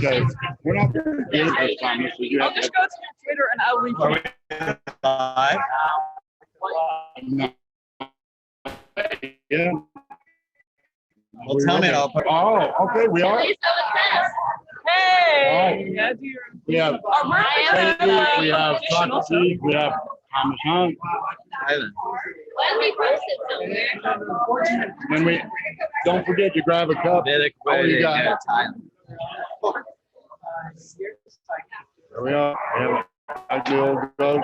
Okay, we're not good this time. I'll just go to your Twitter and I'll link it. Live. Yeah. Well, tell me, and I'll put. Oh, okay, we are. Hey! Yeah, do your. We have Facebook, we have Socrates, we have Thomas Hunt, Ivan. Why we posted somewhere? and we don't forget to grab a cup. Vedic Oh, you wedding got at it. Thailand. There we are. We have ugly old goat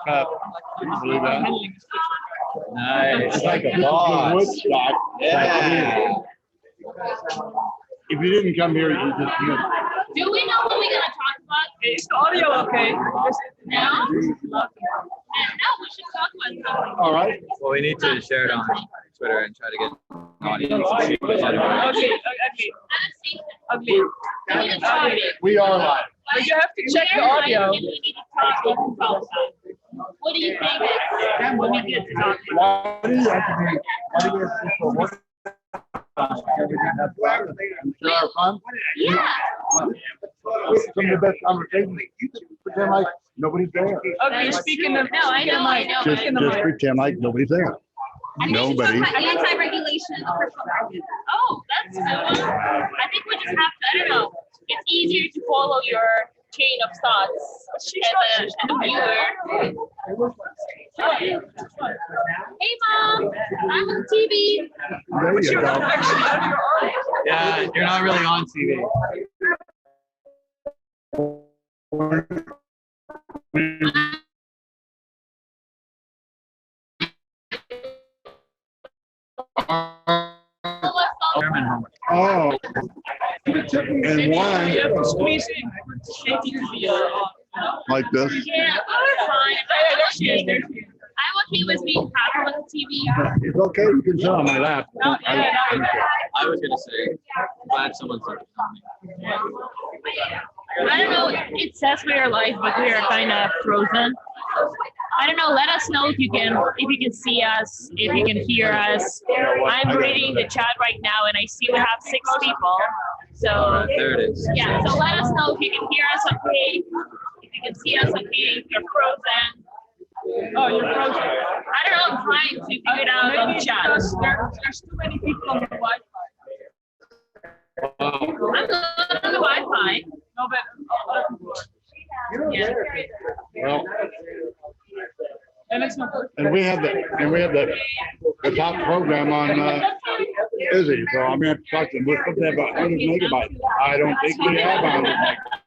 cup. Can you believe that? Nice. It's like a boss. Woodstock. Yeah. If you didn't come here, you just missed. Do we know what we're gonna talk about? Is the audio okay? Now? No, we should talk about something. All right. Well, we need to share it on Twitter and try to get an audience. Okay, okay. Ugly. Ugly. We are live. But you have to check the audio. We need to talk about something. What do you think is what we get to talk about? Why do you have to be? Why do you have to be so worried? Sure are fun. Yeah. Some of the best conversations. You can pretend like nobody's there. Okay, speaking of. No, I know, I know. Just pretend like nobody's there. Nobody. Anti-regulation. Oh, that's a good one. I think we just have to, I don't know, it's easier to follow your chain of thoughts as a viewer. Hey, Mom, I'm on TV. There you go. Yeah, you're not really on TV. German homework. Oh. And one You have to squeeze in. Shaky to be like this. Yeah, we're fine. I'm okay with being proper on TV. It's okay. You can sit on my lap. I was gonna say, glad someone's looking at me. I don't know, it says we are live, but we are kind of frozen. I don't know, let us know if you can see us, if you can hear us. I'm reading the chat right now and I see we have 6 people. So There it is. yeah, so let us know if you can hear us okay, if you can see us okay, if you're frozen. Oh, you're frozen. I don't know, I'm trying to figure it out on the Maybe chat. because there's too many people on the Wi-Fi. I'm good on the Wi-Fi. No, but Yeah. Well, and it's not. and we have the top program on Izzy. So I'm gonna have to talk to them. We're supposed to have 100 megabytes. I don't think we have 100 megabytes.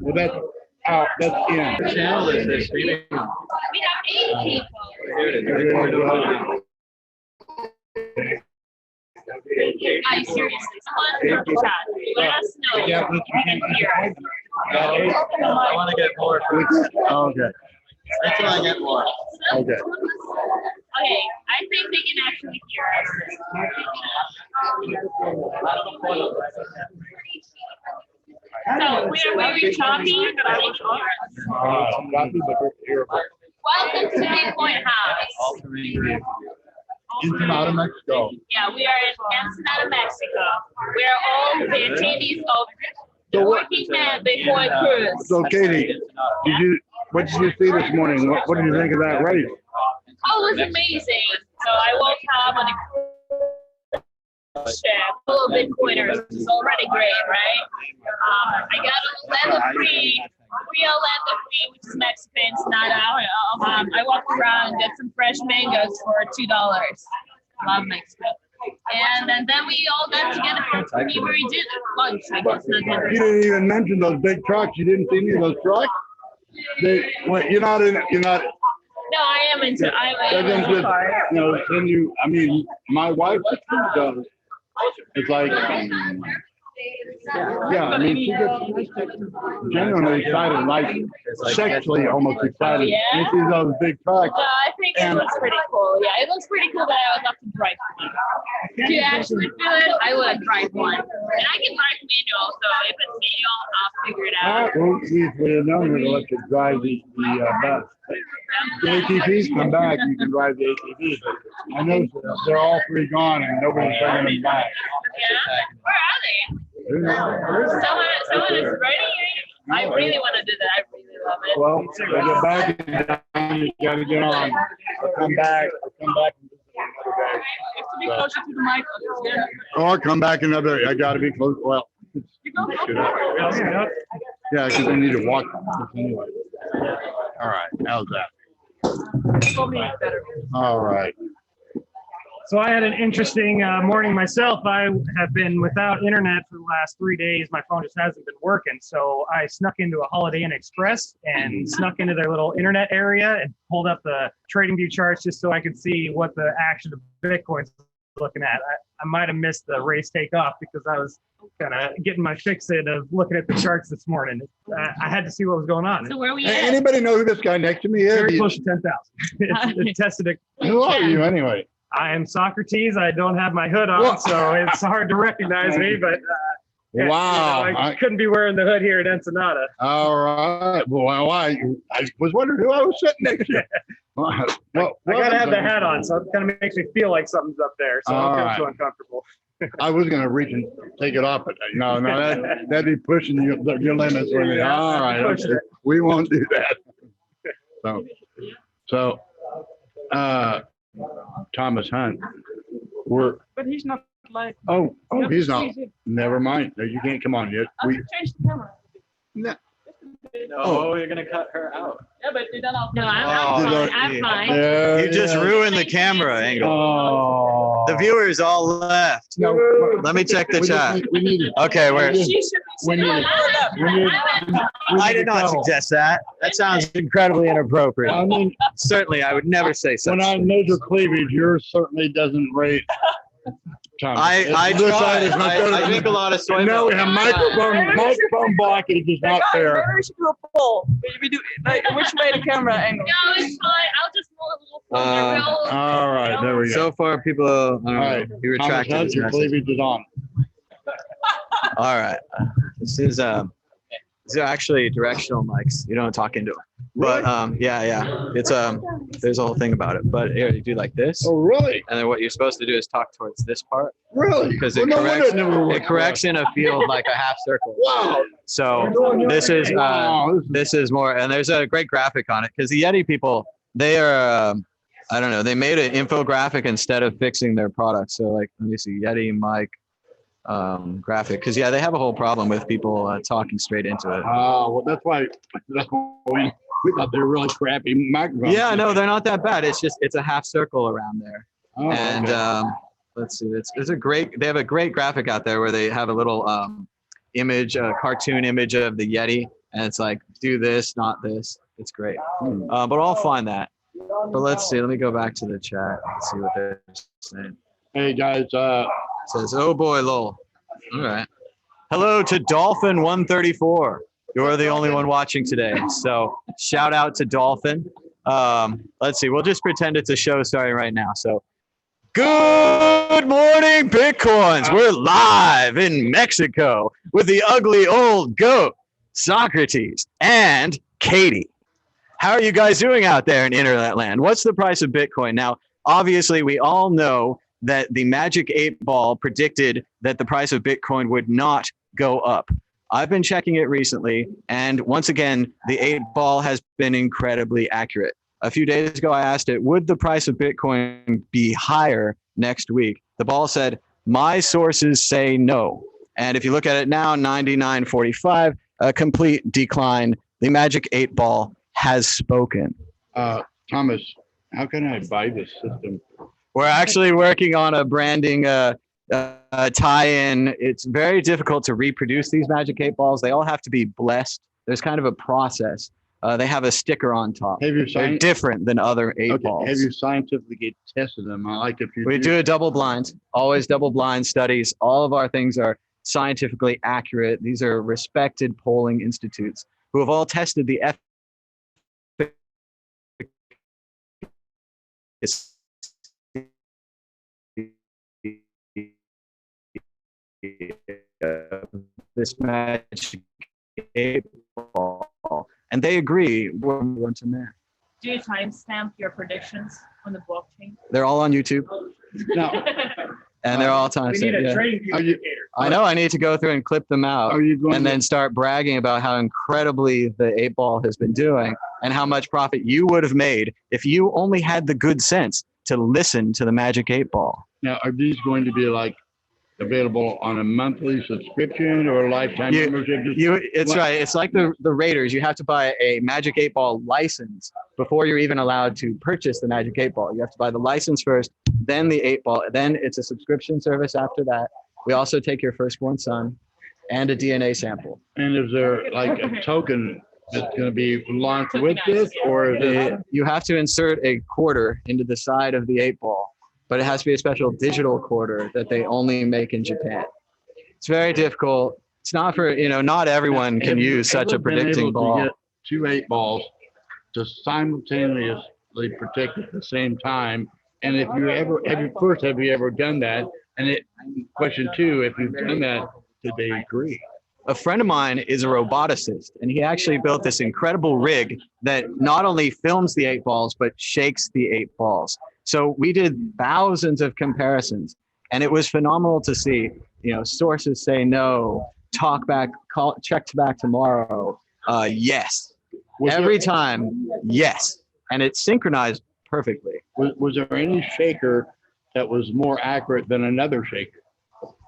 Well, that's out. That's in. The channel is this streaming. We have 8 people. Here it is. Record audio. I seriously, someone in the chat, let us know if you can hear us. I want to get more. Okay. Wait till I get more. Okay. Okay, I think they can actually hear us. So we are very choppy, but I will hear us. Copy, but they're terrible. Welcome to Bitcoin House. Altering group. Ensenada, Mexico. Yeah, we are in Ensenada, Mexico. We are all the attendees of the Working Man Bitcoin Cruise. So, Katie, what did you see this morning? What did you think of that race? Oh, it was amazing. So I woke up on a cruise ship full of Bitcoiners, which is already great, right? I got a leather free, real leather free, which is Mexicans, not our. I walked around and got some fresh mangoes for $2. Love Mexico. And then we all got together for February lunch, I guess, not dinner. You didn't even mention those big trucks. You didn't see any of those trucks? You're not in. You're not. No, I am into. They're gonna just, send you. I mean, my wife does. It's like, yeah. I mean, she gets genuinely excited, like sexually almost excited. Yeah? You see those big trucks. I think it looks pretty cool. Yeah, it looks pretty cool that I would love to drive one. To actually do it, I would drive one. And I can drive manual, so if it's manual, I'll figure it All out. right, well, if we'd have known we'd let you drive the bus. The ATVs come back, you can drive the ATV. I know they're all three gone and nobody's bringing them back. Yeah? Where are they? Who knows? Someone is ready. I really want to do that. I really love it. Well, when you get back in town, you gotta get on. I'll come back and visit another day. You have to be closer to the mic. Yeah. Or come back another, I gotta be close, well. You go. Yeah, because I need to walk anyway. All right, how's that? For me, better. All right. So I had an interesting morning myself. I have been without internet for the last 3 days. My phone just hasn't been working. So I snuck into a Holiday Inn Express and snuck into their little internet area and pulled up the TradingView charts just so I could see what the action of Bitcoin's looking at. I might have missed the race takeoff because I was kind of getting my fix in of looking at the charts this morning. I had to see what was going on. So where we Hey, at? anybody know who this guy next to me is? Very close to 10,000. It tested it. Who are you anyway? I am Socrates. I don't have my hood on, so it's hard to recognize me. But yeah, Wow. you know, I couldn't be wearing the hood here at Ensenada. All right. Well, I was wondering who I was sitting next to. Well, I gotta have the hat on, so it kind of makes me feel like something's up there. So All I feel right. so uncomfortable. I was gonna reach and take it off, but no, that'd be pushing your limits. With me. All right, okay. We won't do that. So, Thomas Hunt, But he's not like. oh, he's not. Never mind. No, you can't come on yet. I'll change the camera. No. Oh, you're gonna cut her out. Yeah, but they don't know. No, Oh, I'm fine. yeah. I'm fine. Yeah, You just yeah. ruined the camera angle. Oh. The viewers all left. No, Let me check the we just chat. need- we need. Okay, where? She should be We sitting need- on that. We need. I did not suggest that. That sounds incredibly inappropriate. I mean, Certainly, I would never say such. when I measure cleavage, yours certainly doesn't rate. Thomas. I This side try. is not better I than- drink a lot of soy No, we milk. have microphone blockage is not fair. Maybe we should do a poll. We do like which way the camera angle. No, it's fine. I'll just move a little closer. All right, there we go. So far, people, I don't know, right. he retracted Thomas, his your message. cleavage is on. All right. These are actually directional mics. You don't talk into them. But yeah. It's there's a whole thing about it. But here you do like this. Oh, really? And then what you're supposed to do is talk towards this part Really? because Well, it no wonder corrects it never worked. it corrects in a field like a half circle. Wow. So this is Wow, this is more, and there's a great graphic on it because the Yeti people, they are I don't know, they made an infographic instead of fixing their product. So like, let me see, Yeti mic graphic, because yeah, they have a whole problem with people talking straight into it. well, that's why we thought they were really crappy microphones. Yeah, no, they're not that bad. It's just it's a half circle around there. Oh, And okay. let's see, they have a great graphic out there where they have a little image, a cartoon image of the Yeti, and it's like, do this, not this. It's great. But I'll find that. But let's see, let me go back to the chat and see what they're saying. Hey guys, It says, oh boy, lol. All right. Hello to Dolphin 134. You're the only one watching today. So shout out to Dolphin. Let's see, we'll just pretend it's a show starting right now. So good morning, Bitcoins. We're live in Mexico with the ugly old goat, Socrates, and Katie. How are you guys doing out there in internet land? What's the price of Bitcoin? Now, obviously, we all know that the Magic 8 Ball predicted that the price of Bitcoin would not go up. I've been checking it recently, and once again, the 8 Ball has been incredibly accurate. A few days ago, I asked it, would the price of Bitcoin be higher next week? The ball said, my sources say no. And if you look at it now, 99.45, a complete decline. The Magic 8 Ball has spoken. Thomas, how can I buy this system? We're actually working on a branding tie-in. It's very difficult to reproduce these Magic 8 Balls. They all have to be blessed. There's kind of a process. They have a sticker on top. Have you They're different than other 8 balls. Have you scientifically tested them? I like if you We do a double blind, always double blind studies. All of our things are scientifically accurate. These are respected polling institutes who have all tested the this magic 8-ball, and they agree we're going to marry. Do you timestamp your predictions on the blockchain? They're all on YouTube, Now, and they're all We time need a yeah. trading Are you- communicator. I know I need to go through and clip them out are you going and to, then start bragging about how incredibly the 8-ball has been doing and how much profit you would have made if you only had the good sense to listen to the magic 8-ball. now, are these going to be like available on a monthly subscription or a lifetime You- membership? It's What- right. It's like the Raiders. You have to buy a Magic 8-ball license before you're even allowed to purchase the Magic 8-ball. You have to buy the license first, then the 8-ball. Then it's a subscription service after that. We also take your firstborn son and a DNA sample. And is there like a token that's going to be launched with this, or is it? You have to insert a quarter into the side of the 8-ball, but it has to be a special digital quarter that they only make in Japan. It's very difficult. It's not for, not everyone can Have you use such a ever been predicting able to ball. get 2 8-balls to simultaneously predict at the same time? And if you ever, have you ever done that? And question 2, if you've done that, did they agree? A friend of mine is a roboticist, and he actually built this incredible rig that not only films the 8-balls, but shakes the 8-balls. So we did thousands of comparisons, and it was phenomenal to see, sources say no, talk back, checked back tomorrow, yes. Was Every there- time, yes. And it's synchronized perfectly. Was there any shaker that was more accurate than another shaker?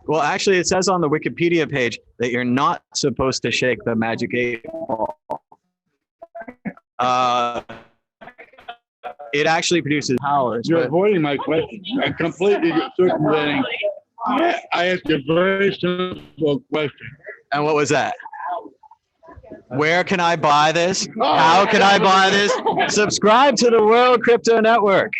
Well, actually, it says on the Wikipedia page that you're not supposed to shake the Magic 8-ball. It actually produces powers. You're But avoiding my question. I'm completely circumventing. I asked you a very simple question. and what was that? Where can I buy this? How can I buy this? Subscribe to the World Crypto Network,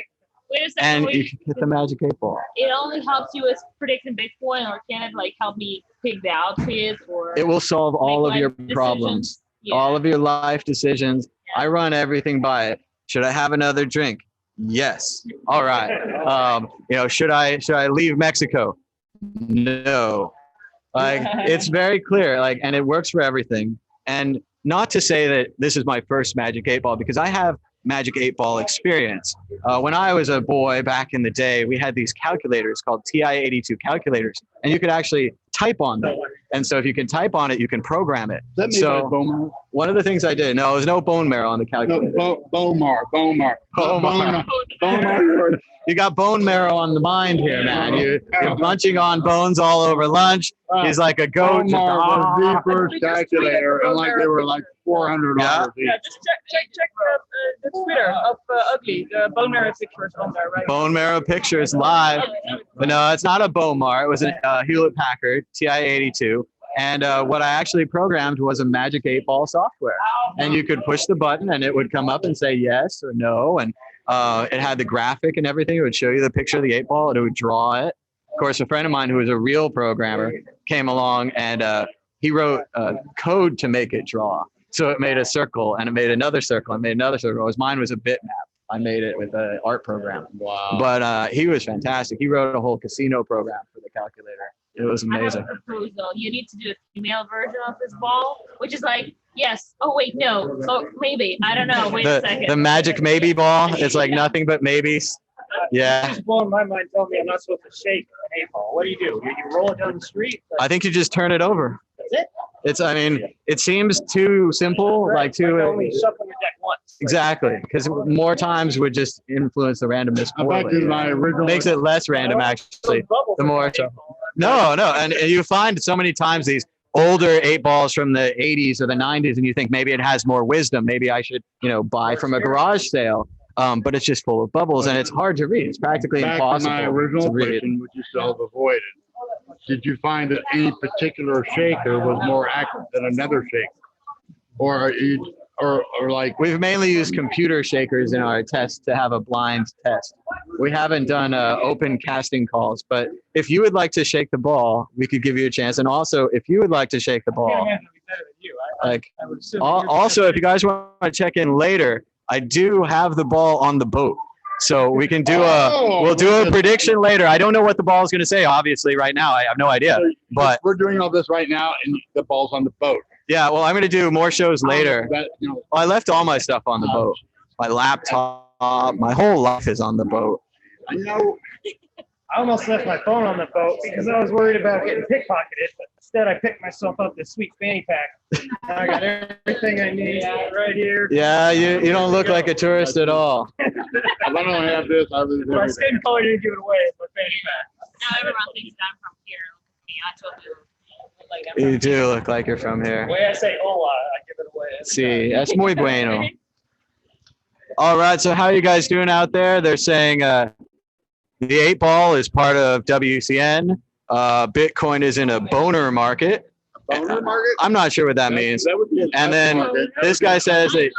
Wait a second. and wait. you can get the Magic 8-ball. It only helps you with predicting Bitcoin, or can it like help me pick the outfit or It will solve all make of your life decisions? problems, Yeah. all of your life decisions. I run everything by it. Should I have another drink? Yes. All right. Should I leave Mexico? No. Like, it's very clear. And it works for everything. And not to say that this is my first Magic 8-ball, because I have Magic 8-ball experience. When I was a boy back in the day, we had these calculators called TI-82 calculators, and you could actually type on them. And so if you can type on it, you can program it. Is that made by So bone marrow? one of the things I did, no, there's no bone marrow on the calculator. No, bone marrow. Bone marrow. Bone marrow. You got bone marrow on the mind here, man. You're munching on bones all over lunch. He's like a goat. Bone marrow was the first calculator, and they were like $400 each. Yeah, just check the Twitter of Ugly. The bone marrow pictures on there, right? Bone marrow pictures live. But no, it's not a bone marrow. It was a Hewlett Packard TI-82. And what I actually programmed was a Magic 8-ball software. And you could push the button and it would come up and say yes or no. And it had the graphic and everything. It would show you the picture of the 8-ball and it would draw it. Of course, a friend of mine who was a real programmer came along and he wrote code to make it draw. So it made a circle and it made another circle and made another circle. Whereas mine was a bitmap. I made it with an art program. Wow. But he was fantastic. He wrote a whole casino program for the calculator. It was I have amazing. a proposal. You need to do a female version of this ball, which is like, yes. Oh wait, no. Oh, maybe. I don't know. Wait a second. The magic maybe ball. It's like nothing but maybes. Yeah. It's blowing my mind. Telling me I'm not supposed to shake an 8-ball. What do? You roll it down the street? I think you just turn it over. That's it. It seems too simple, like too. only shuffle your deck once. Exactly. Because more times would just influence the randomness I bet poorly. you my original. Makes it less random, actually. The more. No. And you find so many times these older 8-balls from the 80s or the 90s, and you think maybe it has more wisdom. Maybe I should, buy from a garage sale. But it's just full of bubbles and it's hard to read. It's practically Back to impossible my to original read. question, which you still have avoided. Did you find that any particular shaker was more accurate than another shaker? Or like, We've mainly used computer shakers in our test to have a blind test. We haven't done open casting calls, but if you would like to shake the ball, we could give you a chance. And also, if you would like to shake the ball, like, I would assume also, if you guys want to check in later, I do have the ball on the boat. So we can do Oh, we'll do a goodness. prediction later. I don't know what the ball is going to say. Obviously, right now I have no idea. But we're doing all this right now, and the ball's on the boat. yeah, well, I'm going to do more shows later. That, you know, I left all my stuff on the boat. My laptop, my whole life is on the boat. you know, I almost left my phone on the boat because I was worried about getting pickpocketed, but instead I picked myself up this sweet fanny pack. I got everything I need right here. Yeah, you don't look like a tourist at all. if I don't have this, I lose My everything. skin color didn't give it away. It's my fanny pack. Now everyone thinks that I'm from here. Look at me. I told you. Like I'm You do look like you're from here. The way I say hola, I give it away. Sí, es muy bueno. All right, so how are you guys doing out there? They're saying the 8 Ball is part of WCN. Bitcoin is in a boner market. Boner market? I'm not sure what that means. That would be a And then market. this guy says that,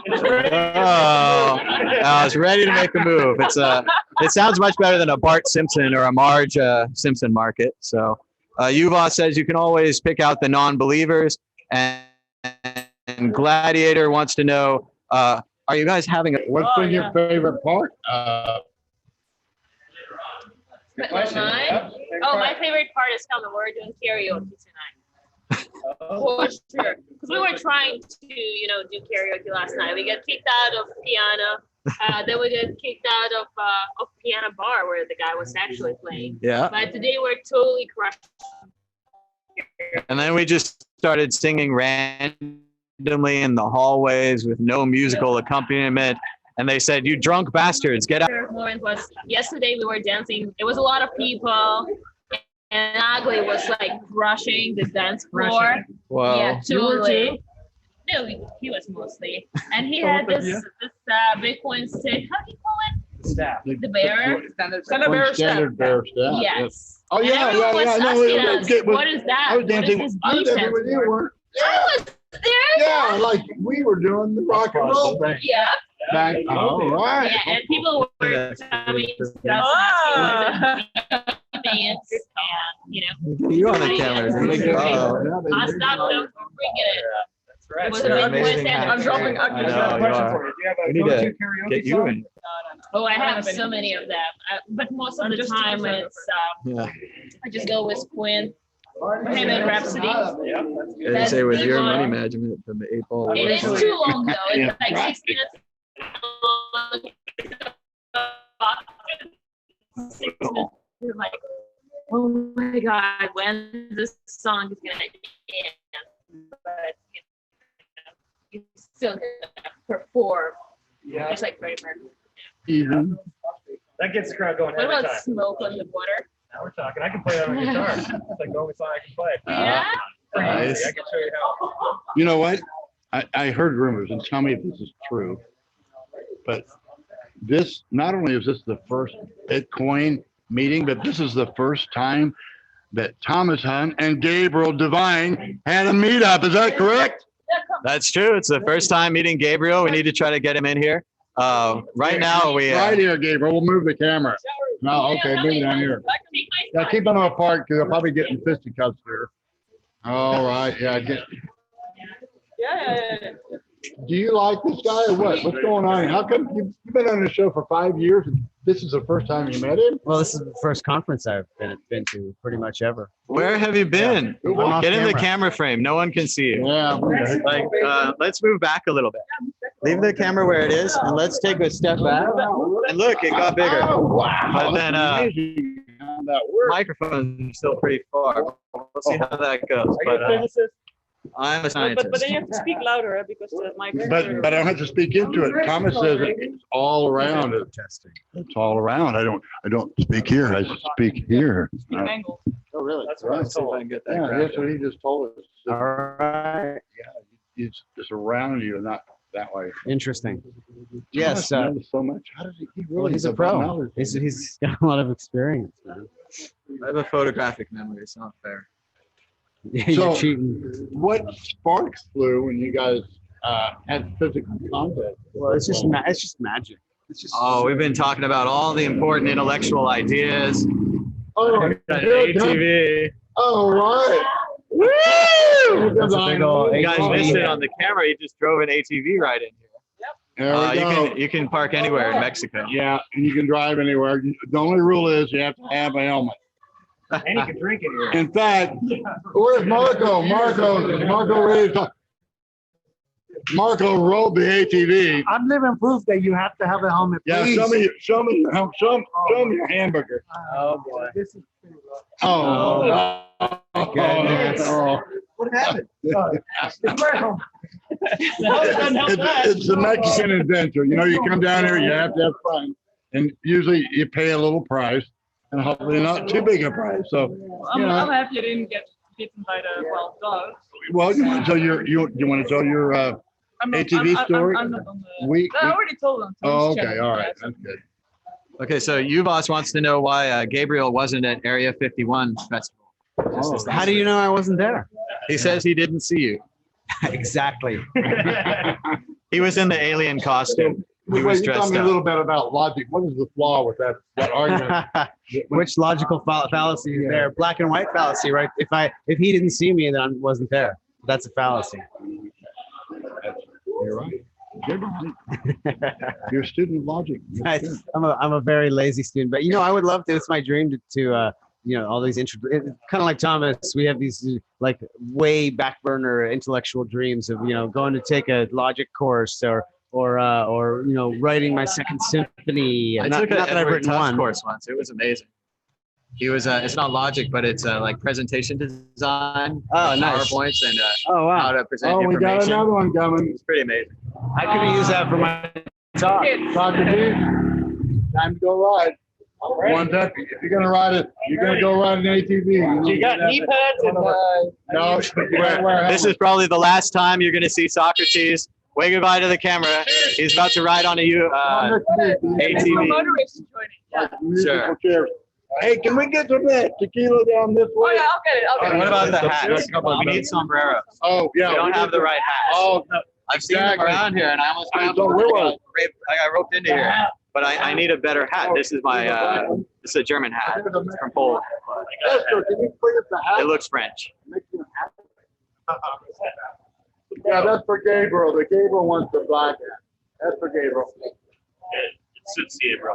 oh, I was ready to make a move. It sounds much better than a Bart Simpson or a Marge Simpson market. So Yuva says you can always pick out the non-believers. And Gladiator wants to know, are you guys having a What's been your favorite part? Mine? Oh, my favorite part is coming. We're doing karaoke tonight. For sure. Because we were trying to, do karaoke last night. We got kicked out of piano. Then we got kicked out of piano bar where the guy was actually playing. Yeah. But today we're totally crushed. And then we just started singing randomly in the hallways with no musical accompaniment. And they said, "You drunk bastards, get out." Moment was yesterday we were dancing. It was a lot of people. And Ugly was like rushing the dance floor. Wow. Yeah, totally. No, he was mostly. And he had this Bitcoin stick. How do you call it? Staff. The bear? Standard bearer Standard bearer staff. Yes. Oh, And yeah, everyone was yeah, yeah. No, asking it- us, it was- what is that? I was What is dancing. this I was B dancing stand with you, for? weren't I was there. Yeah, like we were doing the rock and roll thing. Yeah. Back, all right. Yeah, and people were coming to us Ah. asking dance, and You on the camera. I stopped them from bringing it. That's right. It was You're a big amazing coincidence. hacker. I'm dropping I ugly. I got a know, you question are. for you. Do you have We a need go-to to karaoke get you song? in. Oh, I have any. so many of them, but most of I'm the just time 2% it's Yeah. I just go with Queen, Bohemian Rhapsody. Yeah, that's good. They say with your That's money good. management from the 8 Ball. It is website. too long though. It's Yeah. like 6 minutes. You're like, oh my god, when this song is gonna end? But you still gonna perform. Yeah, It's like Freddie Mercury. Even. that gets the crowd going What every about time. Smoke on the Water? Now we're talking. I can play that on guitar. It's like the only song I can play. Yeah. Pretty Nice. easy. I can show you how. You know what? I heard rumors, and tell me if this is true. But this, not only is this the first Bitcoin meeting, but this is the first time that Thomas Hunt and Gabriel Devine had a meetup. Is that correct? That's true. It's the first time meeting Gabriel. We need to try to get him in here. Right now, we Right here, Gabriel. We'll move the camera. No, okay, move it down here. Yeah, keep them apart because they'll probably get in fisticuffs here. All right, yeah. Yeah. Do you like this guy or what? What's going on? How come you've been on the show for 5 years and this is the first time you met him? Well, this is the first conference I've been to pretty much ever. Where have you been? I'm off Get in the camera. camera frame. No one can see you. Yeah. Like, let's move back a little bit. Leave the camera where it is, and let's take a step back. And look, it got bigger. Oh, wow. But then, That's amazing how that works. Microphones are still pretty far. We'll see how that goes. Are you But a physicist? I'm a But scientist. then you have to speak louder because the mic. But I don't have to speak into it. Thomas says it's all around. Testing. It's all around. I don't speak here. I speak here. Angle. Oh, really? That's what I was Let's see if I told. can get that. Yeah, graphic. that's what he just told us. All right. It's around you, not that way. Interesting. Yes. Thomas knows so much. How does he Well, really? he's a has pro. knowledge. He's got a lot of experience, man. I have a photographic memory. It's not fair. Yeah, you're So- cheating. What sparks flew when you guys had physical contact? Well, it's just magic. It's just. Oh, we've been talking about all the important intellectual ideas. Oh, ATV. all right. Woo! That's a big ol' You guys ATV. missed it on the camera. He just drove an ATV right in here. There we go. You can park anywhere in Mexico. Yeah, and you can drive anywhere. The only rule is you have to have a helmet. And you can drink it here. In fact, where's Marco? Marco raised. Marco rode the ATV. I'm living proof that you have to have a helmet. Yeah, please. show me your hamburger. Oh boy. This is pretty rough. Oh. What happened? It's my helmet. It's a Mexican adventure. You know, you come down here, you have to have fun. And usually you pay a little price and hopefully not too big a price. So, I'm you know, happy you didn't get bitten by the wild dogs. well, you want to tell you want to tell your I'm not, ATV story? I'm not on the, We- I already told them. oh, okay, all right, that's good. Okay, so Uvas wants to know why Gabriel wasn't at Area 51 festival. Oh. How do you know I wasn't there? He says he didn't see you. Exactly. He was in the alien costume. He was Wait, you tell dressed me a up. little bit about logic. What is the flaw with that argument? Which logical fallacy is there? Black and white fallacy, right? If he didn't see me, then I wasn't there. That's a fallacy. You're right. You're right. You're a student of logic. I'm a very lazy student, but I would love to. It's my dream to all these kind of like Thomas. We have these like way back burner intellectual dreams of going to take a logic course or writing my second symphony. I Not took that an I've Edward written Tufts one. course once. It was amazing. He was it's not logic, but it's like presentation design, Oh, nice. PowerPoints, and Oh how wow! to present Oh, we got information. another one coming. It's pretty amazing. I could use that for my talk. Socrates, time to go ride. One step. If you're gonna ride it, you're gonna go ride an ATV. You got knee pads and No, This is probably the last time you're going to see Socrates. Wave goodbye to the camera. He's about to ride on a ATV. Motorists joining. Sure. Hey, can we get some tequila down this Oh way? yeah, I'll get it. I'll get it. What about the hats? We need sombreros. Oh, yeah. We don't have the right hats. Oh, I've seen them exactly. around here, and I almost I found know, one. where I was got roped into here, but I need a better hat. This is my this is a German hat. It's from Poland. Esther, can you bring us the hat? It looks French. Yeah, that's for Gabriel. The Gabriel wants the black hat. That's for Gabriel. Suits you, bro.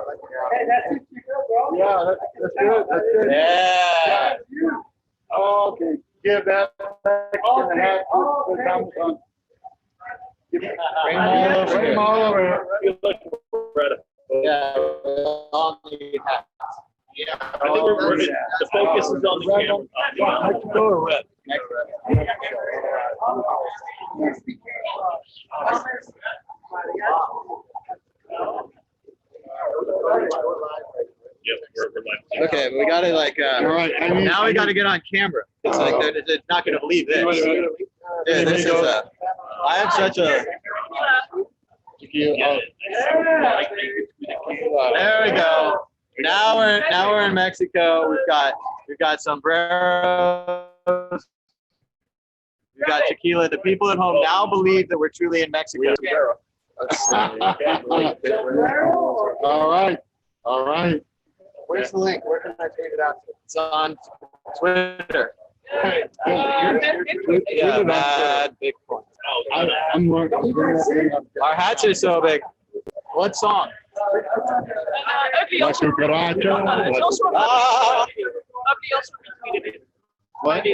Yeah, that's good. That's good. Yeah. Okay, give that Mexican hat to the Amazon. Bring them all over. Yeah. On the hat. Yeah. I think the focus is on the camera. Mexico or red? Okay, but we gotta All right. now we gotta get on camera. It's like they're not gonna believe this. Yeah, this is I have such a. There we go. Now we're in Mexico. We've got sombreros. We've got tequila. The people at home now believe that we're truly in Mexico. All right. All right. Where's the link? Where can I take it out to? It's on Twitter. Yeah, mad Bitcoin. I'm working. Our hats are so big. What song? La cucaracha. Ah, What?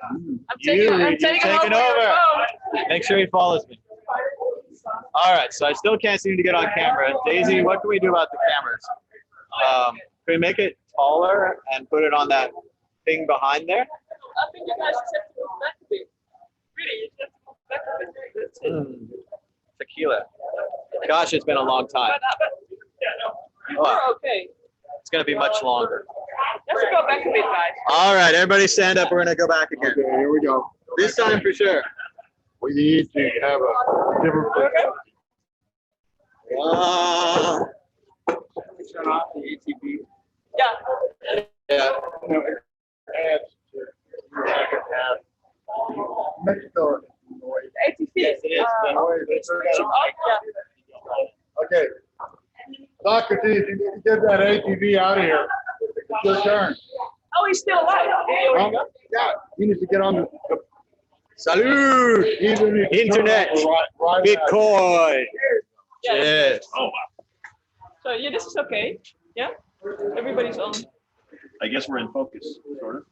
I'm taking taking over. Make sure he follows me. All right, so I still can't seem to get on camera. Daisy, what can we do about the cameras? Can we make it taller and put it on that thing behind there? I think you guys just have to move back a bit. Really, you just have to move back a bit. Tequila. Gosh, it's been a long time. We're okay. It's going to be much longer. Let's go back a bit, guys. All right, everybody stand up. We're going to go back again. Okay, here we go. This time for sure. We need to have a different. Turn off the ATV. Yeah. Yeah. Adds to your second half. Mexico. ATV. Yes, it is. Okay. Socrates, you need to get that ATV out of here. It's your turn. Oh, he's still alive. Yeah, you need to get on the Salud. Internet. Bitcoin. Yeah. Yes. Oh, wow. So yeah, this is okay. Yeah, everybody's on. I guess we're in focus, sort of.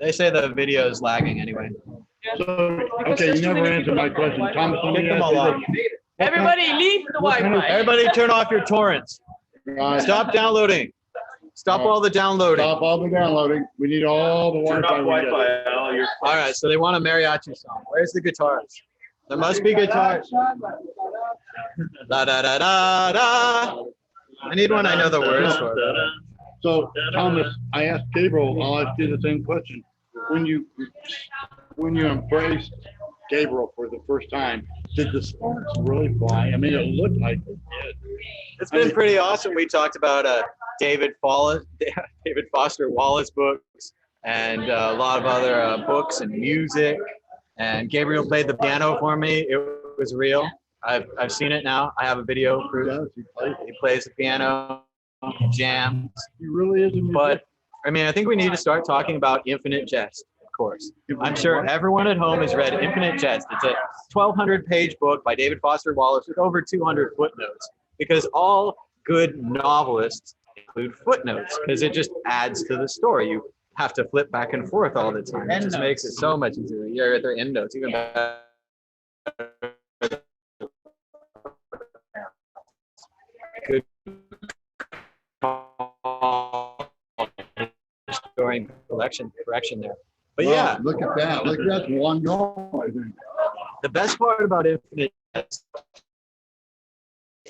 They say the video is lagging anyway. Yeah. So, Because okay, there's you too never many answered people my on question. Wi-Fi. Thomas, let Kick me them ask all you off. Everybody leave the Wi-Fi. Everybody turn off your torrents. this. Right. Stop downloading. Stop all the downloading. Stop all the downloading. We need all the Turn Wi-Fi. off we get. Wi-Fi. All your All right, so they want a mariachi song. Where's the guitars? There must be guitars. La da da da da. I need one I know the words for. So, Thomas, I asked Gabriel, I'll ask you the same question. When you embraced Gabriel for the first time, did the sparks really fly? I mean, it looked like it did. It's been pretty awesome. We talked about David Foster Wallace books and a lot of other books and music. And Gabriel played the piano for me. It was real. I've seen it now. I have a video proof. Yes, he played. He plays the piano, jams. He really is a musician. But I mean, I think we need to start talking about Infinite Jest, of course. I'm sure everyone at home has read Infinite Jest. It's a 1,200-page book by David Foster Wallace with over 200 footnotes, because all good novelists include footnotes because it just adds to the story. You have to flip back and forth all the time. It just makes it so much easier. You're at their end notes, even better. Good story correction there. But Wow, yeah, look at that. Look, that's one goal, I think. the best part about Infinite Jest,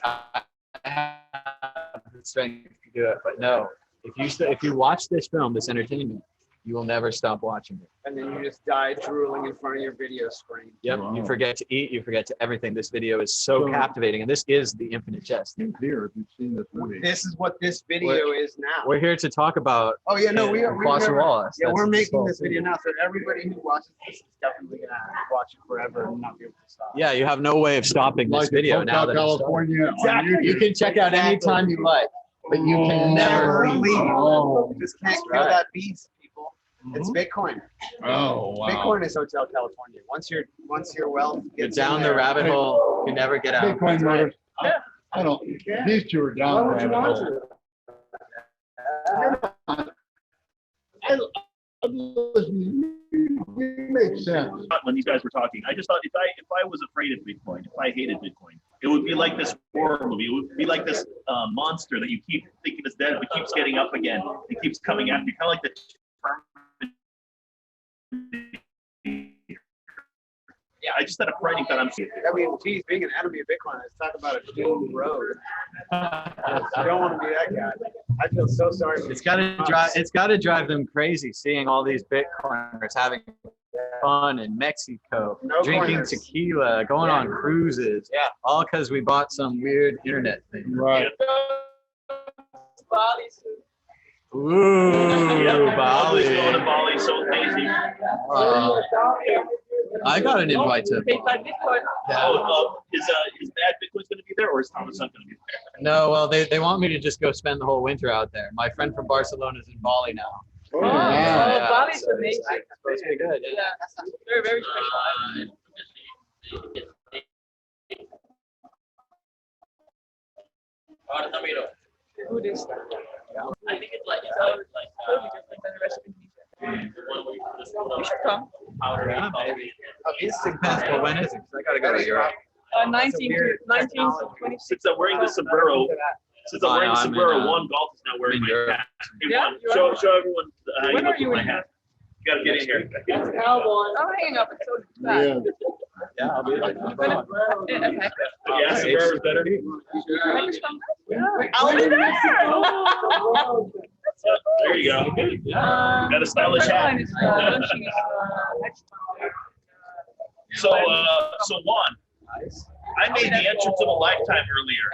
I have the strength to do it, but no, if you watch this film, this entertainment, you will never stop watching it. And then you just die drooling in front of your video screen. Yep, Wow. you forget to eat, you forget to everything. This video is so captivating, and this is the Infinite Jest. Here, if you've seen this movie. This is what this video is now. We're here to talk about Oh yeah, no, we're Foster Wallace. Yeah, That's we're the making whole this thing. video now, so everybody who watches this is definitely gonna watch it forever and not be able to stop. Yeah, you have no way of stopping this Like video in now that it's started. California. on Exactly. YouTube. You can check out anytime you like, but you can never leave. Oh, You just can't That's kill right. that beast, people. It's Bitcoin. oh, wow. Bitcoin is Hotel California. Once your wealth You're gets down in the there, rabbit hole, you never get out. Bitcoin murders. I don't, these two are down. the rabbit hole. It makes sense. When these guys were talking, I just thought if I was afraid of Bitcoin, if I hated Bitcoin, it would be like this horror movie. It would be like this monster that you keep thinking is dead, but keeps getting up again. It keeps coming after you, kind of like the. Yeah, I just had a frightening thought. I mean, geez, being an enemy of Bitcoin, let's talk about a doomed road. I don't want to be that guy. I feel so sorry. For It's gotta drive them crazy seeing all these Bitcoiners having fun in Mexico, No drinking corners. tequila, going on cruises. Yeah, all because we bought some weird internet thing. Right. Bali's. Ooh, Yeah, Bali. going to Bali, so crazy. I got an invite to. Paid by Bitcoin. Is Bad Bitcoin's going to be there, or is Thomas not going to be there? No, well, they want me to just go spend the whole winter out there. My friend from Barcelona is in Bali now. Oh, Oh, wow. yeah, Bali's so amazing. It's supposed to be good. Yeah, very, very special. Who this? I think it's like totally different than the rest of Indonesia. You should come. Yeah, maybe. Depends, but when is it? 'Cause I gotta go to Europe. 19 to 26. Since I'm wearing the sombrero, I'm in, One Golf is now wearing in my Europe. hat. Hey, Yeah, Juan, you're show everyone how you When look are you with my in hat. You gotta get in here. I'm hanging up. It's so bad. Yeah. Yeah, I'll be there. Okay. Yeah, sombrero is better. I'll be there. There you go. Got a stylish hat. So Juan, I made the entrance of a lifetime earlier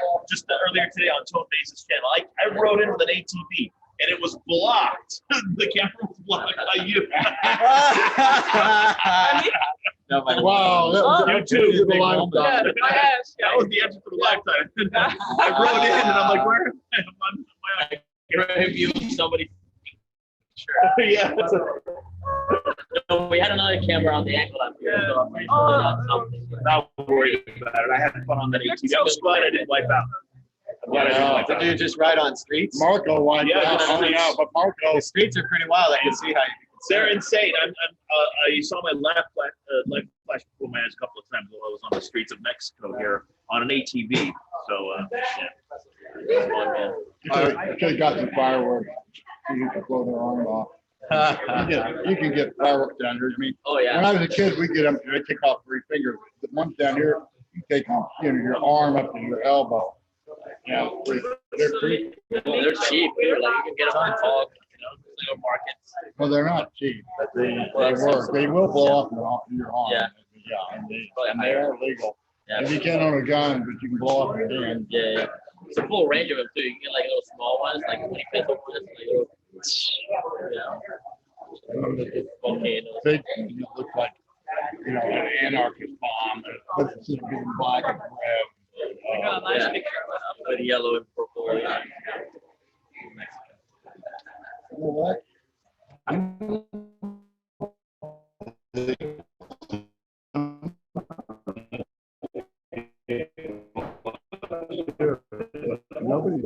today on Tone Base's channel. I rode in with an ATV and it was blocked. The camera was blocked by you. No, my Wow. That was YouTube. the lifetime. Yeah, my ass. That was the entrance of a lifetime. I rode in and I'm like, where am I? Can I have you somebody? Sure. Yeah. No, we had another camera on the ankle up here, so I'm pretty sure they're not something. Not worried about it. I had fun on that ATV. I was glad I didn't wipe out. I'm glad I didn't wipe out. Did you just ride on streets? Marco went Yeah, out, just hung streets. out, but Marco, The streets are pretty wild. I can see how you. They're insane. You saw my left flash before my eyes a couple of times while I was on the streets of Mexico here on an ATV. So, yeah. you could have got some fireworks. You could blow their arm off. You can get fireworks down here. I mean, Oh, when yeah. I was a kid, we get them, they take off 3 fingers. The ones down here, you take off, your arm up to your elbow. Yeah, they're pretty, Well, they're cheap. They're like, you can get them on Talk, little markets. well, they're not cheap, but they work. They will blow up your arm. Yeah. Yeah, and they are legal. Yeah. If you can't own a gun, but you can blow up your hand. Yeah. It's a full range of them, too. You can get like little small ones, like 20 peso ones, like little, volcanoes. Big, look like, an anarchist bomb. But it's just being black and red. I got a nice picture with yellow and purple. Yeah. You know what? Nobody's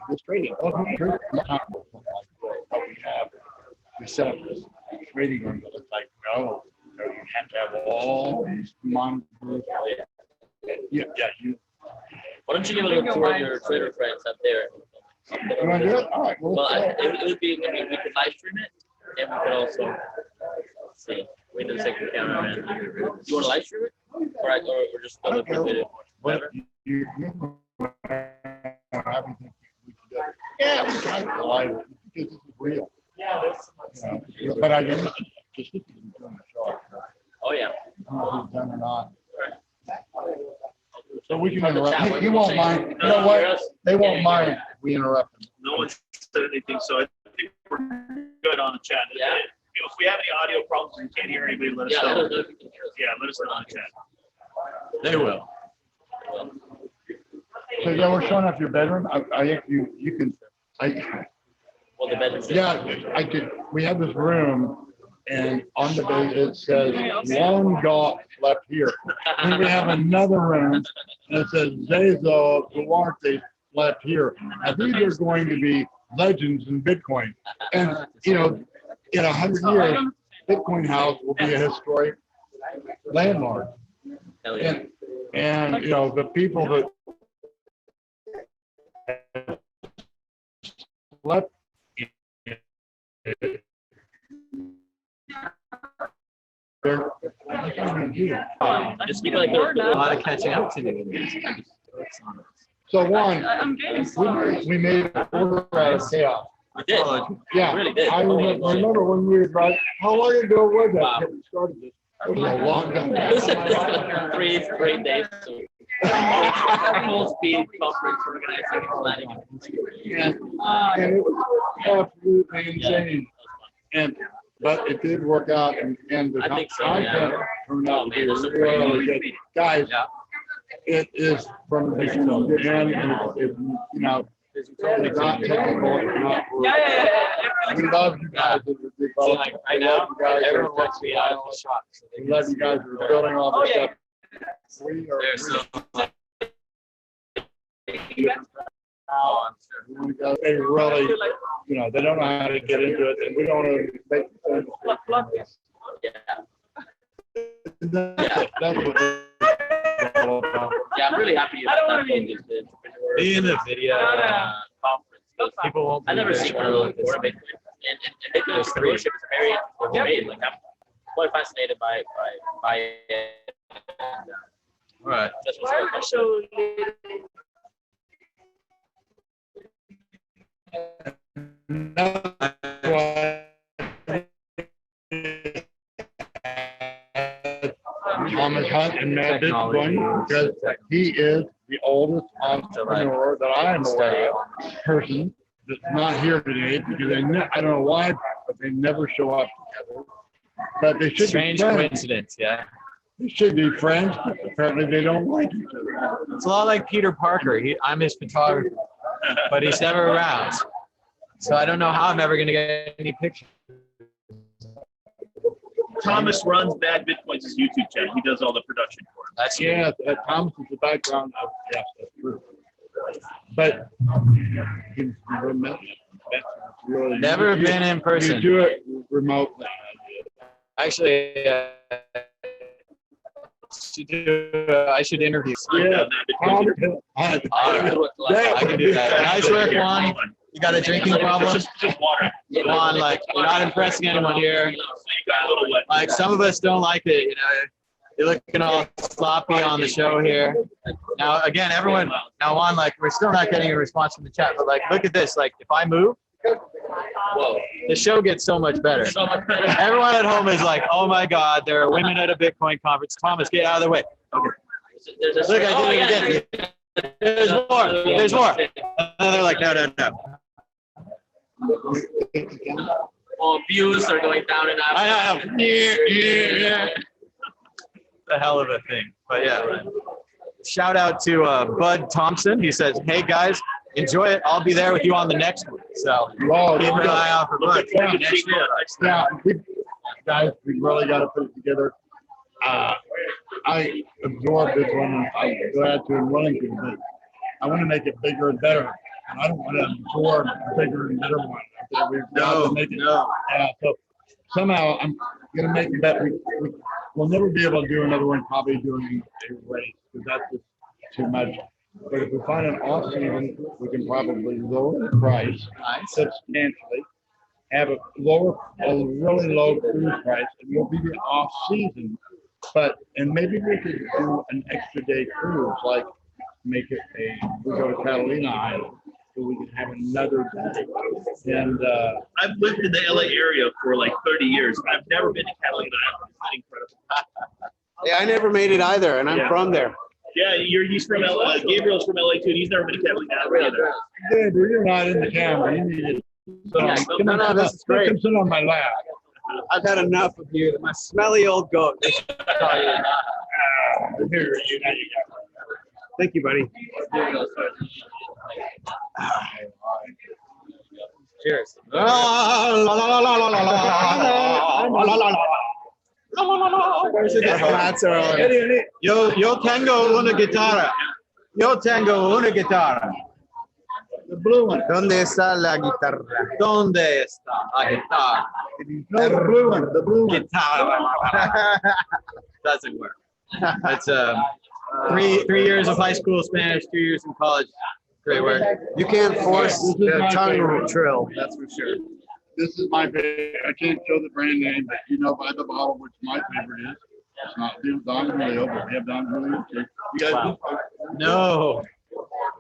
this trading. We set up this trading room that looks like, no, you have to have all these monitors. Yeah, you Why don't you give a little tour of your Twitter friends up there? want to do it? All right. Well, it would be, I mean, we could live stream it, and we could also, let's see, wait a second, cameraman. You want to live stream it? Or just go with it? Whatever. You everything we can do. Yeah, we try to live it because this is real. But I didn't just doing the show. Oh, yeah. I don't know if he's done or not. So we can interrupt. He won't mind. You know what? They won't mind if we interrupt them. No one said anything, so I think we're good on the chat. Yeah. If we have any audio problems and can't hear anybody, let us Yeah, know. let us know if you can hear us. Yeah, let us know in the chat. They will. So yeah, we're showing off your bedroom. You can. Well, the bedroom. I could. We have this room, and on the bed it says "Long Golf left here." And we have another room, and it says "Zezo Duarte left here." Now these are going to be legends in Bitcoin, and in 100 years, Bitcoin House will be a historic landmark. Hell yeah. And the people that left Just speak like they're A lot of catching up to do. So one, we made an order out of chaos. We did. Yeah, We really did. I remember when we were like, how long ago was that? Wow. that we started this? It was a long time. This is 3 great days. So. Full speed conference organizing and planning. And it was absolutely insane. But it did work out, and the I think so, content yeah. turned out to be Oh, man, there's some really pretty good. good Guys, Yeah. it is from the beginning, and it's not technical, it's not. We love you guys. So like right now, everyone wants to be out of the shop. So they We love you guys for building all this stuff. We are. There's so They really, they don't know how to get into it, and we don't want to make sense. That's what it's all about. Yeah, I'm really happy you have that. be in the video Conference. people won't. I've never seen one of those before. And Bitcoin entrepreneurship is very interesting. Like, I'm quite fascinated by it. All right. That's what's so Thomas Hunt and Matt Bitcoin, because he is the oldest entrepreneur that I am aware of, person that's not here today, because I don't know why, but they never show up together. But they should Strange be friends. coincidence, yeah. They should be friends, but apparently they don't like each other. It's a lot like Peter Parker. I'm his photographer, but he's never around. So I don't know how I'm ever going to get any pictures. Thomas runs Bad Bitcoins' YouTube channel. He does all the production for him. That's Yeah, Thomas is the background of, yes, that's true. But you remember, that's really. never you- been in You person. do it remotely. Actually, I should interview. Yeah. I've done Tom- that Bitcoin interview. All right. I can do that. Nice work, Juan. You got a drinking problem? Just water. Juan, like, you're not impressing anyone here. So you got a little wet. Like, some of us don't like it, you know. You're looking all sloppy on the show here. Now, again, everyone, now Juan, like, we're still not getting a response from the chat, but like, look at this. Like, if I move, Whoa. the show gets so much better. So much better. Everyone at home is like, oh my God, there are women at a Bitcoin conference. Thomas, get out of the way. There's a Look, I did it again. There's more. There's more. And they're like, no, no, no. Well, views are going down and up. I know. Yeah. The hell of a thing. But yeah. Shout out to Bud Thompson. He says, hey guys, enjoy it. I'll be there with you on the next one. So Whoa, keep an eye out for Bud. yeah, guys, we really got to put it together. I absorbed this one, and I'm glad to and willing to, but I want to make it bigger and better. And I don't want to absorb a bigger and better one. Okay, we've got to make it. So somehow I'm going to make it better. We'll never be able to do another one probably during a race, because that's just too much. But if we find an off season, we can probably lower the price substantially, have a really low cruise price, and we'll be the off season. And maybe we could do an extra day cruise, like make it we go to Catalina Island, so we can have another day. And I've lived in the LA area for like 30 years. I've never been to Catalina Island. It's incredible. Yeah, I never made it either, and I'm Yeah. from there. Yeah, he's from LA. Gabriel's from LA too. And he's never been to Catalina Island either. yeah, but you're not in the camera. You need to sit No, no, this is great. Come sit on my lap. I've had enough of you. My smelly old goat. Here, now you got. Thank you, buddy. Cheers. That's all right. Yo tengo una guitarra. Yo tengo una guitarra. The blue one. ¿Dónde está la guitarra? ¿Dónde está la guitarra? No, the blue one. The blue one. Guitarra. Doesn't work. That's three years of high school Spanish, 2 years in college. Great work. You can't force This is the my tongue favorite. trill, that's for sure. This is my favorite. I can't show the brand name, but you know by the bottle which my favorite is. It's not Don Julio, but we have Don Julio too. You guys, Wow. No,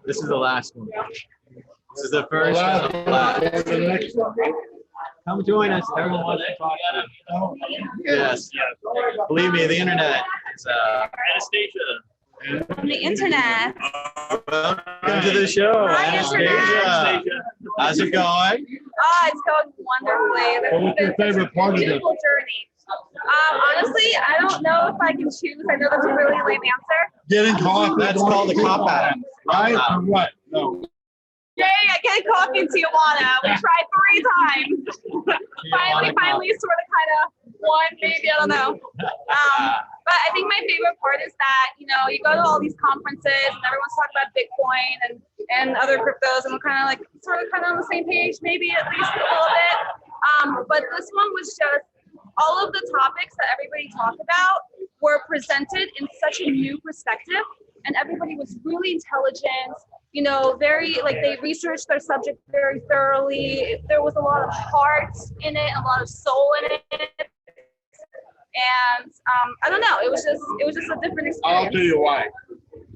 this is the last one. This is the first and the last. the next one. Come join us. Everyone wants to talk to you. Yes. Believe me, the internet is Anastasia. On the internet. welcome to the show. Hi, Anastasia. How's it going? It's going wonderfully. Well, what's your favorite part of this? Beautiful journey. Honestly, I don't know if I can choose. I know that's a really lame answer. Getting coffee. That's called a cop out. Right? Or what? No. Yay, I get coffee in Tijuana. We tried 3 times. finally sort of kind of won, maybe, I don't know. But I think my favorite part is that, you go to all these conferences and everyone's talking about Bitcoin and other cryptos, and we're kind of on the same page, maybe at least a little bit. But this one was just all of the topics that everybody talked about were presented in such a new perspective, and everybody was really intelligent, very, they researched their subject very thoroughly. There was a lot of heart in it, a lot of soul in it. And I don't know, it was just a different experience. I'll tell you why.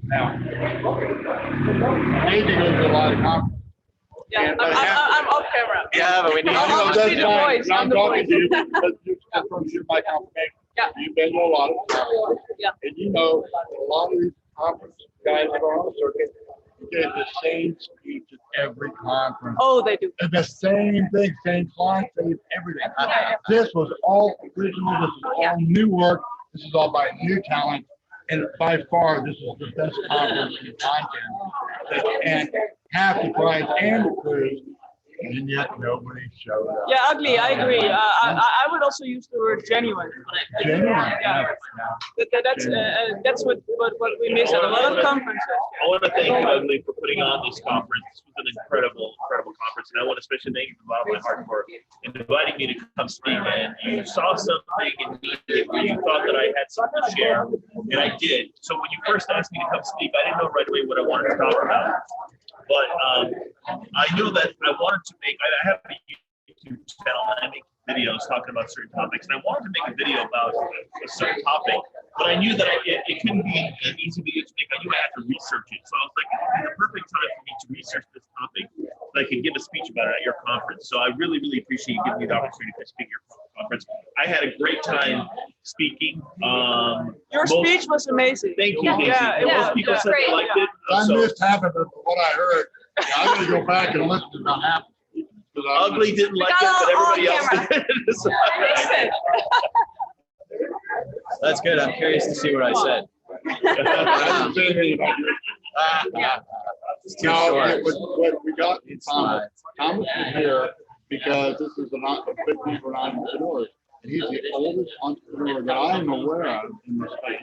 Now, Nathan goes to a lot of conferences. Yeah, I'm off camera. Yeah, but we need I'll That's just be the fine. voice. I'm I'm the talking to voice. you, but you just from you my confirmation. Yeah. You've been to a lot of conferences. Yeah. And a lot of these conference guys that are on the circuit, you get the same speech at every conference. Oh, they do. And the same thing, same client, same everything. This was all original, this is all new work, this is all by new talent. And by far, this is the best conference in content. And half the price and the cruise. And yet nobody showed up. Yeah, ugly. I agree. I would also use the word genuine. Genuine. Yeah. That's what we miss at a lot of conferences. I want to thank you, Ugly, for putting on this conference. This was an incredible conference, and I want to especially thank you from the bottom of my heart for inviting me to come speak. And you saw something in me where you thought that I had something to share, and I did. So when you first asked me to come speak, I didn't know right away what I wanted to talk about. But I knew that I wanted to make. I have a YouTube channel, and I make videos talking about certain topics, and I wanted to make a video about a certain topic. But I knew that it couldn't be an easy video to make. I knew I had to research it. So I was like, it would be the perfect time for me to research this topic so I could give a speech about it at your conference. So I really, really appreciate you giving me the opportunity to speak at your conference. I had a great time speaking. Your speech was amazing. Thank you. Yeah, most people said they liked it. I So missed half of it, but what I heard, I'm gonna go back and listen to half. Ugly didn't like it, but everybody else did. So- That's good. I'm curious to see what I said. It's too No, short. it was what we got from Thomas. Thomas is here because this is a big thing for entrepreneurs. And he's the oldest entrepreneur that I'm aware of in this space.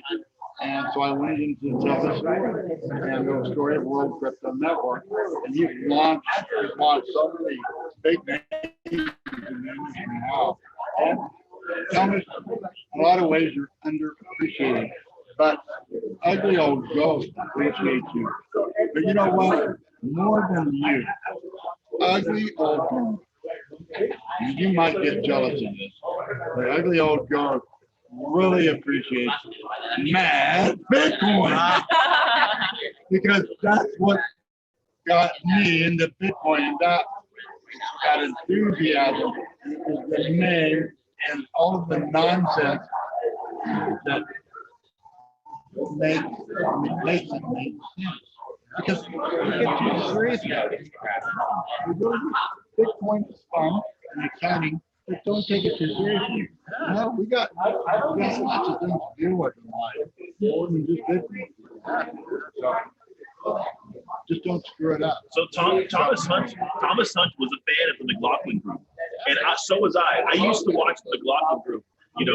And so I went in to tell the story and the story of World Crypto Network. And he's launched so many big names in the industry now. And Thomas, in a lot of ways, you're underappreciated. But Ugly Old Ghost appreciates you. But you know what? More than you, Ugly Old Ghost. You might get jealous of this, but Ugly Old Ghost really appreciates Mad Bitcoin because that's what got me into Bitcoin. And that enthusiasm is the name and all of the nonsense that makes it make sense. Because we get too serious about it. Bitcoin is fun and exciting, but don't take it too seriously. No, we got lots of things to deal with in life, more than just Bitcoin. So, just don't screw it up. So Thomas Hunt was a fan of the McLaughlin Group, and so was I. I used to watch the McLaughlin Group,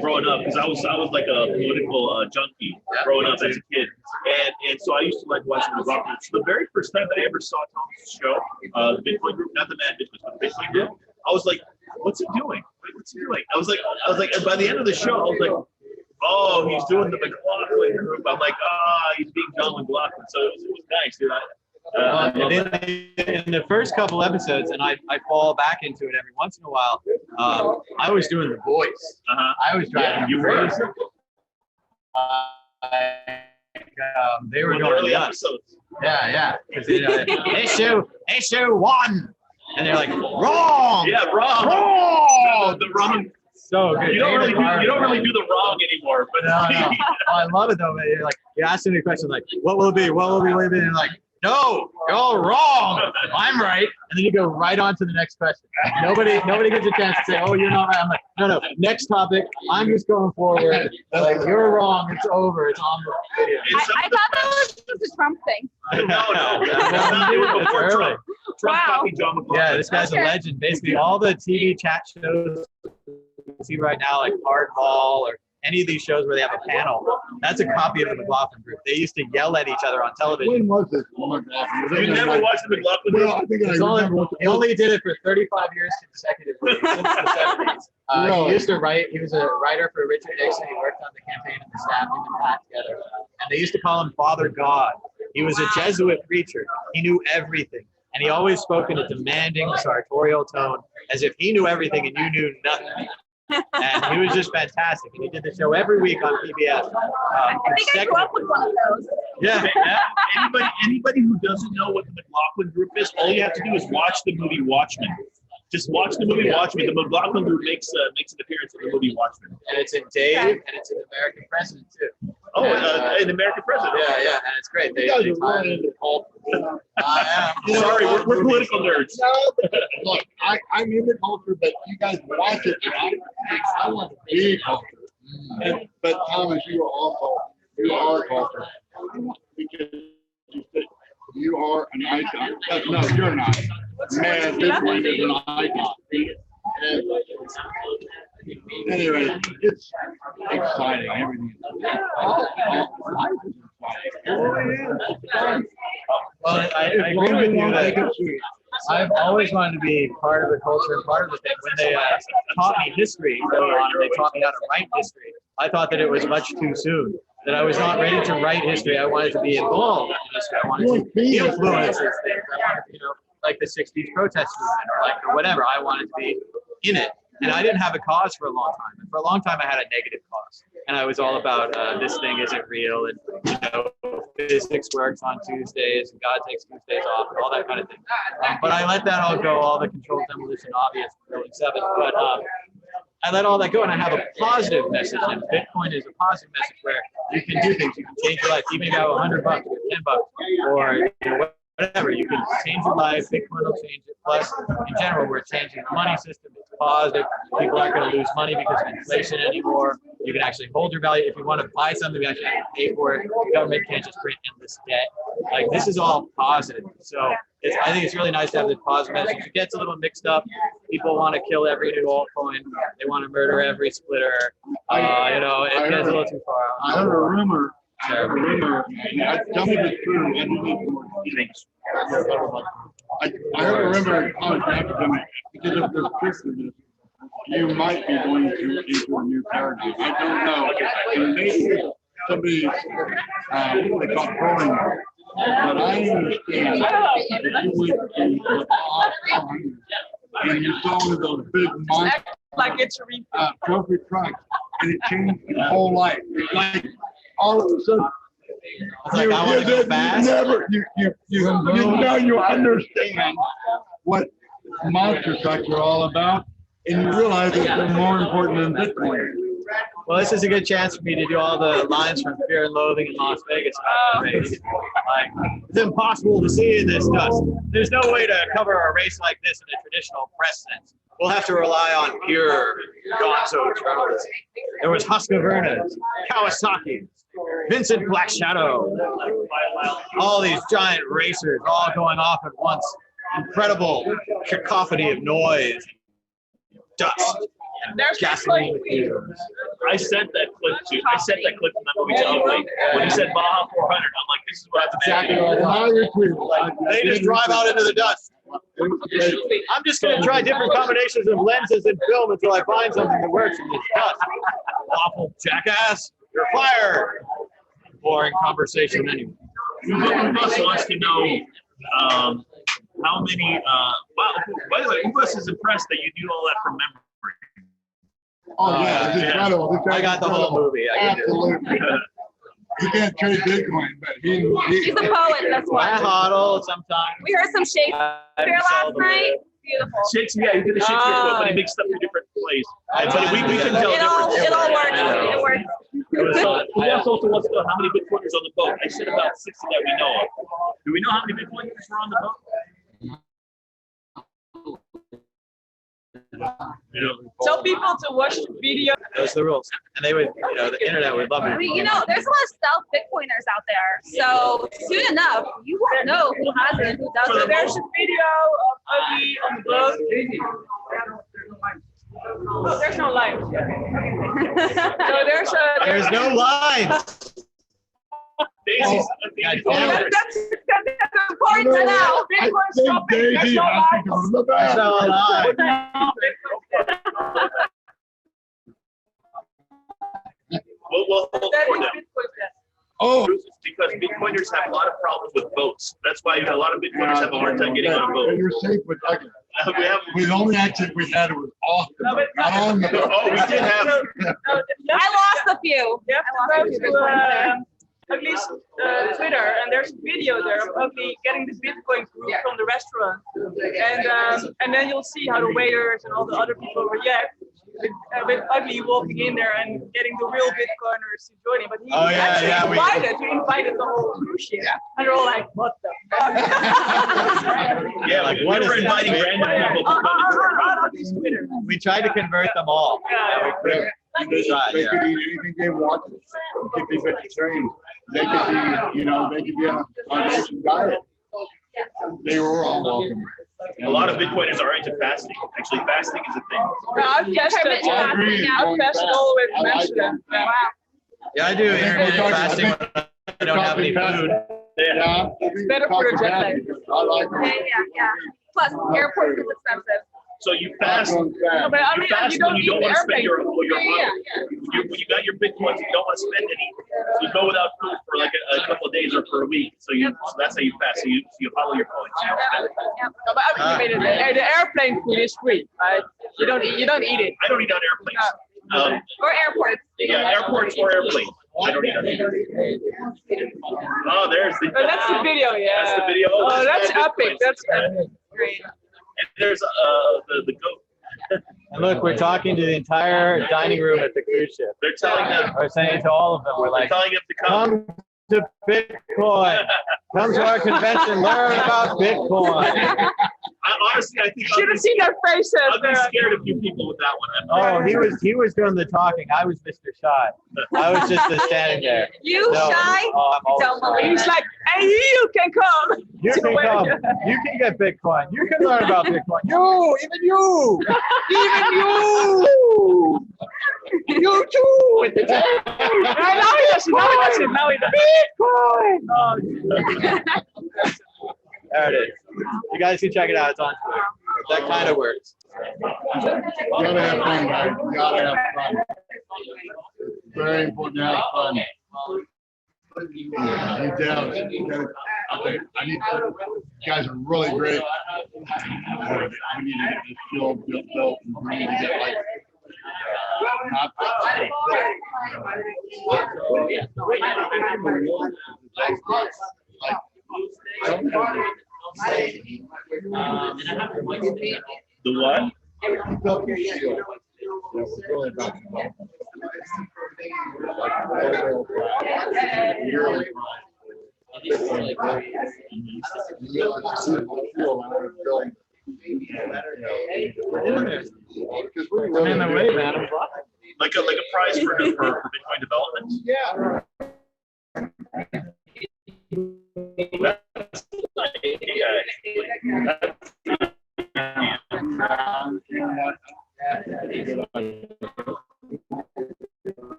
growing up, because I was like a political junkie growing up as a kid, and so I used to like watching the McLaughlin Group. So the very first time that I ever saw Thomas' show, the Bitcoin Group, not the Mad Bitcoin, but the Bitcoin Group, I was like, "What's he doing? What's he doing?" I was like, and by the end of the show, I was like, "Oh, he's doing the McLaughlin Group." I'm like, he's being John McLaughlin. So it was nice, dude. In the first couple episodes, and I fall back into it every once in a while, I was doing the voice. I was driving you were. crazy. They were going nuts. Yeah. Issue 1. And they're like, wrong. Yeah, wrong. Wrong. The wrong. So good. You don't really do the wrong anymore. But No. I love it though. Man. You're like, you ask them a question like, what will it be? What will it be? What will it be? And like, no, you're all wrong. I'm right. And then you go right on to the next question. Nobody gets a chance to say, oh, you're not right. I'm like, no. Next topic. I'm just going forward. Like, you're wrong. It's over. It's on the video. I thought that was just a Trump thing. No. They were before It's early. Trump Wow. talking John McLaughlin. Yeah, this guy's a legend. Basically, all the TV chat shows you see right now, like Hardball or any of these shows where they have a panel, that's a copy of the McLaughlin Group. They used to yell at each other on television. When was this? McLaughlin? You never watched the McLaughlin Group? Well, I think I It's only, remember. he only did it for 35 years consecutively since the 70s. Really? He used to write. He was a writer for Richard Nixon. He worked on the campaign and the staff. Him and Pat together. And they used to call him Father God. He was a Jesuit preacher. He knew everything. And he always spoke in a demanding, sartorial tone, as if he knew everything and you knew nothing. And he was just fantastic. And he did the show every week on PBS. I think I grew up with one of those. Yeah. Anybody who doesn't know what the McLaughlin Group is, all you have to do is watch the movie Watchmen. Just watch the movie Watchmen. The McLaughlin Group makes an appearance in the movie Watchmen. And it's in Dave, and it's an American President too. Oh, an American President. Yeah, and it's great. You guys are really into culture. I am. Sorry, we're political nerds. No, but look, I'm into culture, but you guys watch it. I want to be culture. But Thomas, you are culture. Because you fit you are an icon. No, you're not. Man, Bitcoin is an icon. Anyway, it's exciting. Everything. All life is exciting. Well, I agree with you that I've always wanted to be part of the culture and part of the thing. When they taught me history early on, and they taught me how to write history, I thought that it was much too soon. That I was not ready to write history. I wanted to be involved in history. I wanted to influence these things. I wanted to, you know, like the '60s protest movement or whatever. I wanted to be in it. And I didn't have a cause for a long time. And for a long time, I had a negative cause. And I was all about this thing isn't real, and you know, physics works on Tuesdays, and God takes Tuesdays off, and all that kind of thing. But I let that all go. All the controlled demolition, obvious, Building 7. But I let all that go, and I have a positive message. And Bitcoin is a positive message where you can do things. You can change your life. Even if you have $100 or $10, or you know, whatever, you can change your life. Bitcoin will change it. Plus, in general, we're changing the money system. It's positive. People aren't going to lose money because of inflation anymore. You can actually hold your value. If you want to buy something, you actually have to pay for it. The government can't just print endless debt. Like, this is all positive. So I think it's really nice to have this positive message. It gets a little mixed up. People want to kill every new altcoin. They want to murder every splitter. You know, it gets a little too far. I heard a rumor. Tell me the truth. I heard a rumor in college academic because of this Christmas. You might be going into a new paradigm. I don't know. And maybe somebody they call growing. But I understand that you went to the farm and you saw one of those big monster trophy trucks, and it changed your whole life. It's like all of a sudden. Like, I want to go fast. You understand what monster trucks are all about, and you realize that they're more important than Bitcoin. Well, this is a good chance for me to do all the lines from Fear and Loathing in Las Vegas. Like, it's impossible to see in this dust. There's no way to cover a race like this in a traditional press sense. We'll have to rely on pure gonzo journalism. There was Husqvarna, Kawasaki, Vincent Black Shadow, all these giant racers all going off at once. Incredible cacophony of noise, dust, and gasoline fumes. I sent that clip to Membo Jalopy. When he said Baja 400, I'm like, this is what I They just drive out into the dust. I'm just going to try different combinations of lenses and film until I find something that works in this dust. Awful jackass, you're fired. Boring conversation anyway. Ubus wants to know how many. By the way, Ubus is impressed that you do all that from memory. Oh yeah, it's incredible. I got the whole movie. Absolutely. He can't trade Bitcoin, but he's a poet. That's why. I hodl sometimes. We heard some Shakespeare last night. Beautiful. Shakespeare, yeah, he did a Shakespeare quote, but he mixed up two different plays. We can tell It all works. difference. It works. Ubus also wants to know how many Bitcoiners on the boat. I said about 60 that we know of. Do we know how many Bitcoiners were on the boat? Tell people to watch the video. Those are the rules. And they would, you know, the internet would love it. I mean, you know, there's a lot of stealth Bitcoiners out there. So soon enough, you won't know who has it and who So doesn't. there's a video of Ugly on the boat. Oh, there's no line. So There's no lines. Daisy's That's important to know. Bitcoin's dropping. There's no line. There's no line. We'll hold for them. Oh, Because Bitcoiners have a lot of problems with boats. That's why a lot of Bitcoiners have a hard time getting on a boat. you're safe with that. We have. The only accident we had was off the boat, not on the boat. Oh, we did have. I lost a few. You have to go to Ugly's Twitter, and there's a video there of Ugly getting the Bitcoin group from the restaurant, and then you'll see how the waiters and all the other people react with Ugly walking in there and getting the real Bitcoiners to join him. But he he invited the whole cruise ship, and they're all like, "What the fuck?" Yeah, like what we were is inviting this? random people to come. on Ugly's Twitter. We tried to convert them all. Yeah. We couldn't. They Try, could yeah. eat anything they wanted. They could be vegetarian. They could be, they could be on a nation diet. They were all welcome. A lot of Bitcoiners are into fasting. Actually, fasting is a thing. I've tested, I agree. I've tested all the way from I like Amsterdam. Wow. Yeah, I do intermittent fasting when I don't have any food. Yeah. It's better for the jet lag. I like Yeah. Plus, airport is expensive. So you fast. No, but I mean, fast you don't when you need don't the want to spend airplane. your Yeah. when you got your Bitcoins, you don't want to spend any. So you go without food for like a couple of days or for a week. So that's how you fast. So you follow your coins. You don't spend it. No, but I mean, the airplane food is free, right? You don't eat it. I don't eat on airplanes. Or airports. Yeah, airports or airplanes. I don't eat on airplanes. Oh, there's the. But that's the video, yeah. That's the video. Oh, that's epic. That's epic. Great. And there's the goat. And look, we're talking to the entire dining room at the cruise ship. They're telling them. We're saying to all of them, we're They're like, telling them to come. come to Bitcoin. Come to our convention, learn about Bitcoin. Honestly, I think Should have seen their faces. I'd be scared of you people with that one. Oh, he was doing the talking. I was Mr. Shy. I was just standing there. You No, shy? oh, I'm always Don't believe He's it. like, hey, you can come. You can come. You can get Bitcoin. You can learn about Bitcoin. You, even you, even you, you too. Now he does it. Now he does it. Now he does it. Bitcoin. There it is. You guys can check it out. It's on Twitter. That kind of works. Gotta have fun, guys. Gotta have fun. Very important to have fun. You guys are really great. We need to get this show built and we need to get like not The what? I'm in the way, man. I'm Like a prize for Bitcoin development. Yeah.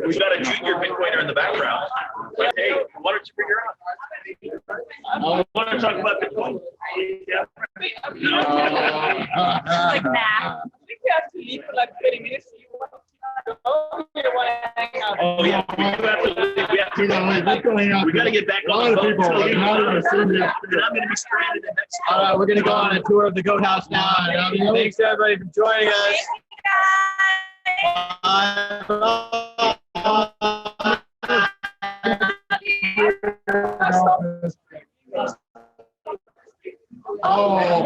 We've got a junior Bitcoiner in the background. But hey, why don't you figure out? I want to talk about Bitcoin. Yeah. Like, nah. I think we have to leave for like 30 minutes. Oh, you want to hang out? Oh yeah, we do have to. We have to. We got to get back A on lot the of boat. people So are not even seeing this. and I'm going to be stranded in Mexico. All right, we're gonna go on a tour of the goat house now. Thanks everybody for joining us. Oh,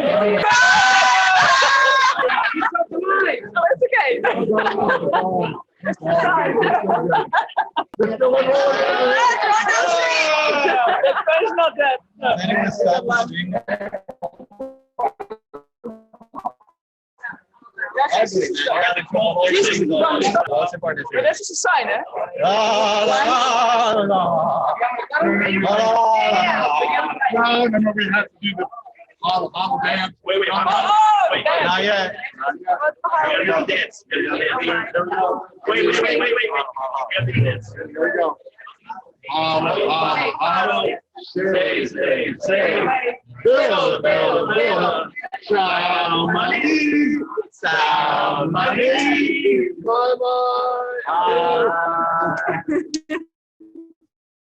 No, it's okay. That is not that. No. But this is a sign, eh? remember we had to do the all dance. Wait, Oh, wait. damn. Not yet. We gotta do the dance. We gotta do the dance. Wait. We have to do dance. Here we go. Say. Build. Sound money. Bye-bye.